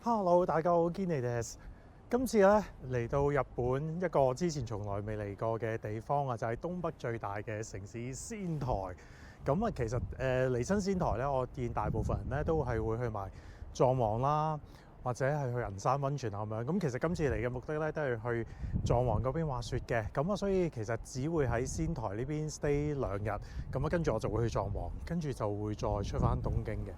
Hello，大家好，堅尼です。今次咧嚟到日本一個之前從來未嚟過嘅地方啊，就係東北最大嘅城市仙台。咁啊，其實嚟親仙台咧，我見大部分人咧都係會去埋藏王啦，或者係去銀山溫泉啊咁樣。咁其實今次嚟嘅目的咧，都係去藏王嗰邊滑雪嘅。咁啊，所以其實只會喺仙台呢邊 stay 2日。咁啊，跟住我就會去藏王，跟住就會再出翻東京嘅。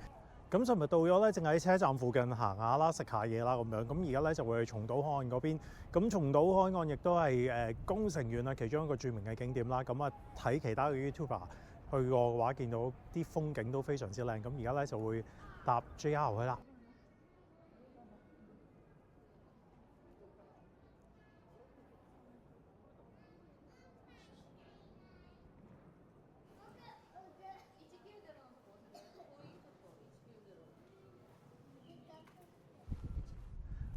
咁尋日到咗咧，淨係喺車站附近行下啦，食下嘢啦咁樣。咁而家咧就會去松島海岸嗰邊。咁松島海岸亦都係宮城縣啊其中一個著名嘅景點啦。咁啊睇其他嘅 YouTuber 去過嘅話，見到啲風景都非常之靚。咁而家咧就會搭 JR 去啦。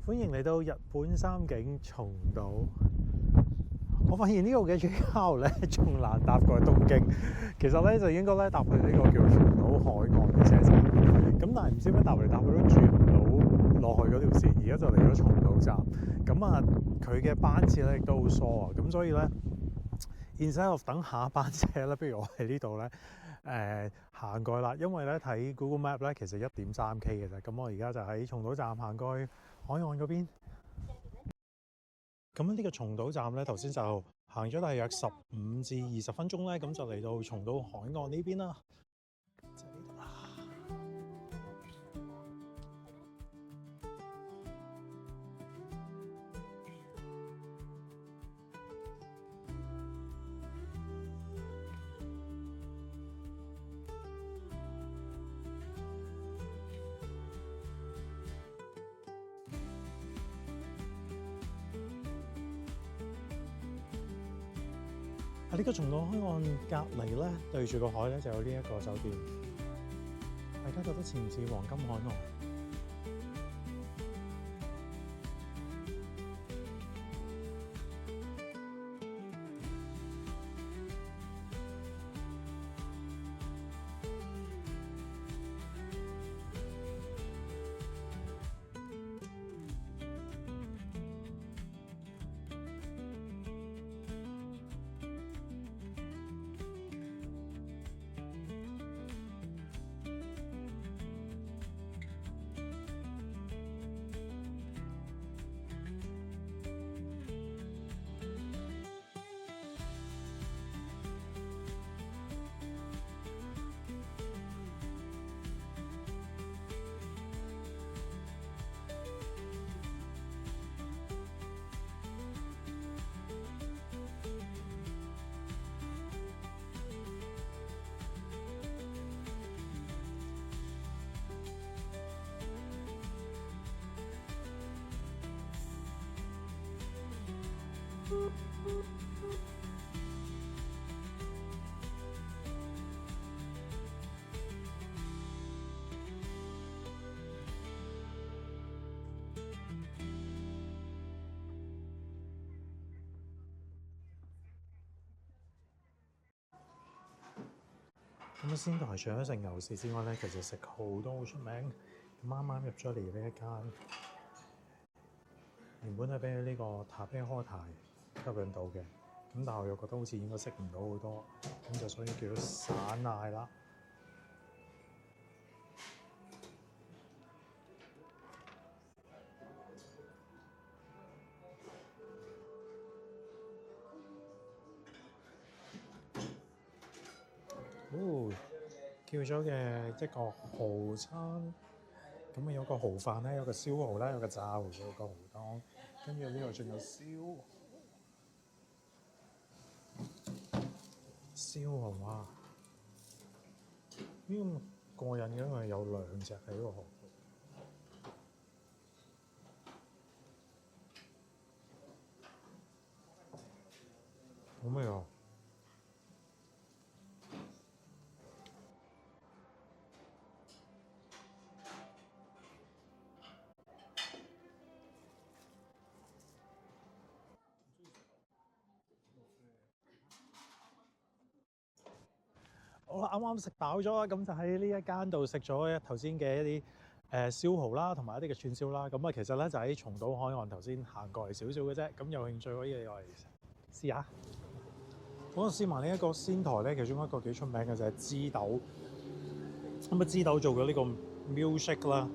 歡迎嚟到日本三景松島。我發現呢個嘅 JR 咧仲難搭過東京。其實咧就應該咧搭去呢個叫松島海岸嘅車站。咁但係唔知點解搭嚟搭去都轉唔到落去嗰條線。而家就嚟咗松島站。咁啊，佢嘅班次咧亦都好疏啊。咁所以咧 instead of 等下一班車咧，不如我喺呢度咧行過去啦。因為咧睇 Google Map 咧，其實1.3 K 嘅啫。咁我而家就喺松島站行過去海岸嗰邊。咁呢個松島站咧，頭先就行咗大約15至20分鐘咧，咁就嚟到松島海岸呢邊啦。就係呢度啦。喺呢個松島海岸隔離咧，對住個海咧就有呢一個酒店。大家覺得似唔似黃金海岸？咁仙台除咗食牛市之外咧，其實食好多好出名。啱啱入咗嚟呢一間，原本係俾呢個塔啤開台吸引到嘅，咁但係我又覺得好似應該食唔到好多，咁就所以叫咗散嗌啦。叫咗嘅一個蠔餐，咁啊有個蠔飯咧，有個燒蠔啦，有個炸蠔，有個蠔湯，跟住呢度仲有燒蠔啊！呢咁過癮嘅，因為有2隻喺個蠔。好味啊！我啱啱食飽咗啦，咁就喺呢一間度食咗頭先嘅一啲燒蠔啦，同埋一啲嘅串燒啦。咁啊，其實咧就喺松島海岸頭先行過嚟少少嘅啫。咁有興趣可以嚟試下。講到試埋呢一個仙台咧，其中一個幾出名嘅就係枝豆。咁啊，枝豆做咗呢個 milkshake 啦。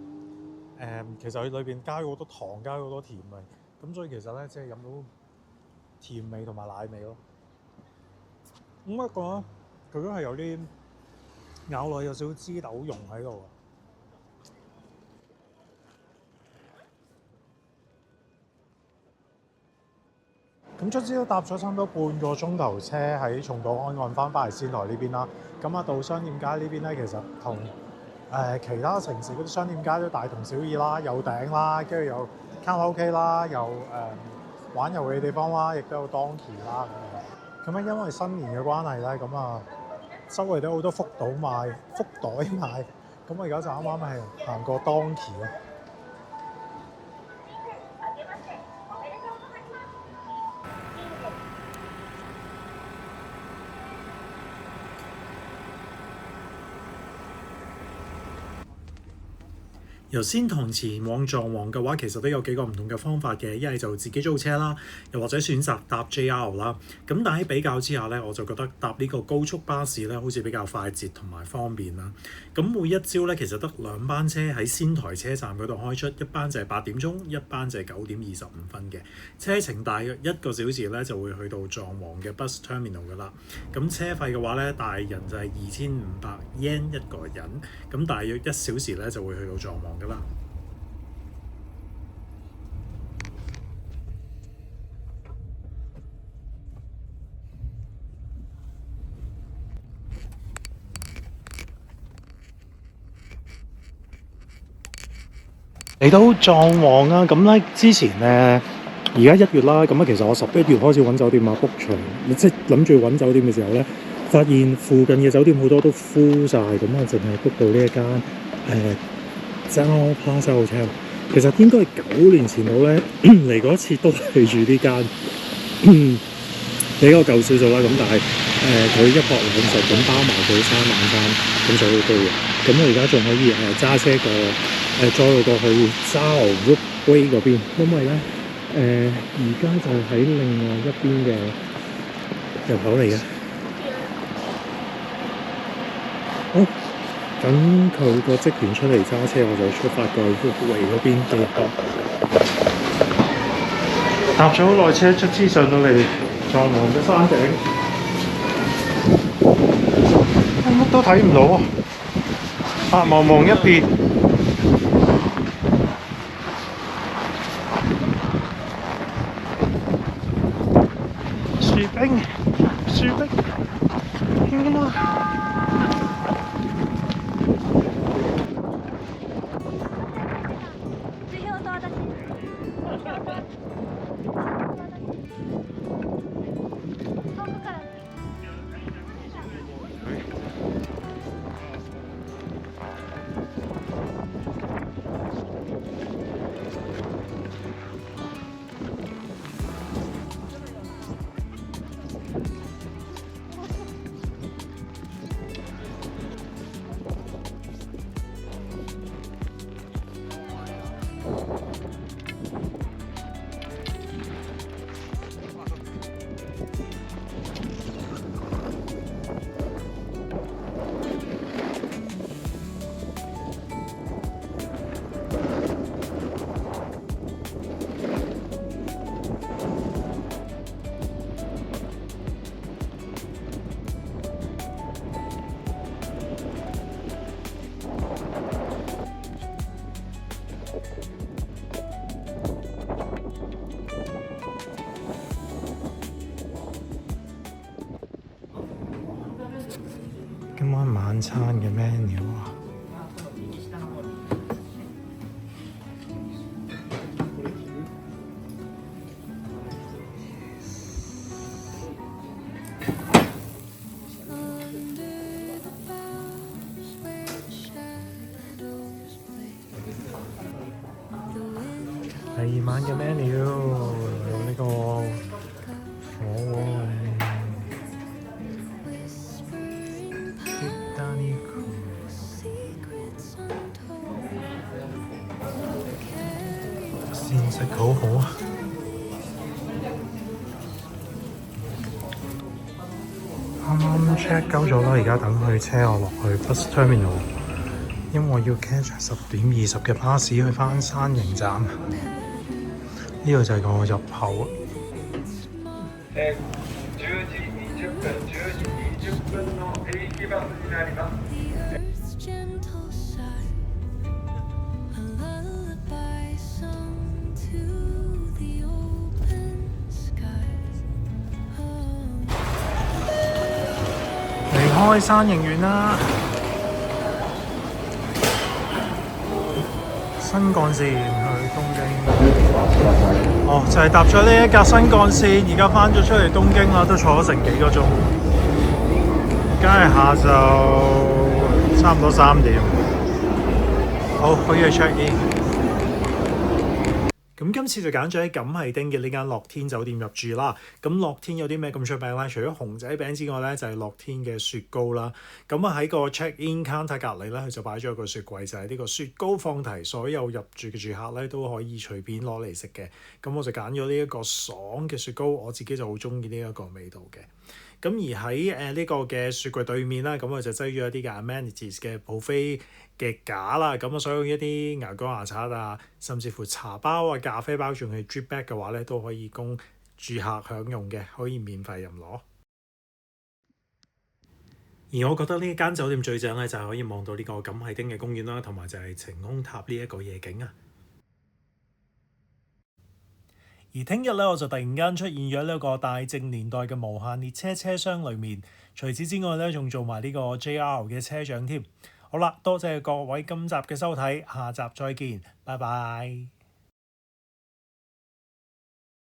其實佢裏邊加咗好多糖，加咗好多甜味。咁所以其實咧，即係飲到甜味同埋奶味咯。咁不過咧，佢都係有啲咬落有少少枝豆蓉喺度。咁卒之都搭咗差唔多半個鐘頭車喺松島海岸翻嚟仙台呢邊啦。咁啊，到商店街呢邊咧，其實同其他城市嗰啲商店街都大同小異啦，有頂啦，跟住有卡拉 OK 啦，有玩遊戲地方啦，亦都有 Donkey 啦咁樣。因為新年嘅關係咧，咁啊周圍都好多福袋賣。咁我而家就啱啱係行過 Donkey 啊。由仙台前往藏王嘅話，其實都有幾個唔同嘅方法嘅，一係就自己租車啦，又或者選擇搭 JR 啦。咁但喺比較之下咧，我就覺得搭呢個高速巴士咧，好似比較快捷同埋方便啦。咁每一朝咧，其實得2班車喺仙台車站嗰度開出，一班就係8點鐘，一班就係9點25分嘅。車程大約1個小時咧，就會去到藏王嘅 bus terminal 噶啦。咁車費嘅話咧，大人就係2500 yen 一個人，咁大約1小時咧就會去到藏王。嚟到藏王啊，咁咧之前咧，而家1月啦，咁啊其實我11月開始揾酒店啊 book 場，即係諗住揾酒店嘅時候咧，發現附近嘅酒店好多都 full 晒，咁啊淨係 book 到呢一間Zao Plaza Hotel。其實應該係9年前度咧嚟過一次，都係住呢間比較舊少少啦。咁但係佢1泊2食，咁包埋早餐晚餐，咁所以好高嘅。咁我而家仲可以揸車過再路過去 Zao Roadway 嗰邊，因為咧而家就喺另外一邊嘅入口嚟嘅。好。等佢個職員出嚟揸車，我就出發過去Roadway嗰邊嘅入口。搭咗好耐車，卒之上到嚟藏王嘅山頂，乜都睇唔到啊！白茫茫一片。樹冰，天啊！今晚晚餐嘅 menu 啊！第2晚嘅 menu 有呢個火鍋。膳食好好啊！啱啱 check 夠咗啦，而家等佢車我落去 bus terminal， 因為我要 catch 10:20嘅巴士去返山形站。呢個就係個入口。10時20分、10時20分の定期バスになります。離開山形縣啦，新幹線去東京。哦，就係搭咗呢一架新幹線，而家返咗出嚟東京啦，都坐咗成幾個鐘。而家係下晝差唔多3點。好，可以去 check in。咁今次就揀咗喺錦糸町嘅呢間樂天酒店入住啦。咁樂天有啲咩咁出名咧？除咗熊仔餅之外咧，就係樂天嘅雪糕啦。咁啊喺個 check in counter 隔離咧，佢就擺咗個雪櫃，就係呢個雪糕放題，所有入住嘅住客咧都可以隨便攞嚟食嘅。咁我就揀咗呢一個爽嘅雪糕，我自己就好中意呢一個味道嘅。咁而喺呢個嘅雪櫃對面啦，咁我就擠咗一啲嘅 amenities 嘅 buffet 嘅架啦，咁啊所有一啲牙膏牙刷啊，甚至乎茶包啊、咖啡包，仲係 drip bag 嘅話咧，都可以供住客享用嘅，可以免費任攞。而我覺得呢一間酒店最正咧，就係可以望到呢個錦糸町嘅公園啦，同埋就係晴空塔呢一個夜景啊。而聽日咧，我就突然間出現咗呢個大正年代嘅無限列車車廂裏面，除此之外咧，仲做埋呢個 JR 嘅車長添。好啦，多謝各位今集嘅收睇，下集再見，拜拜。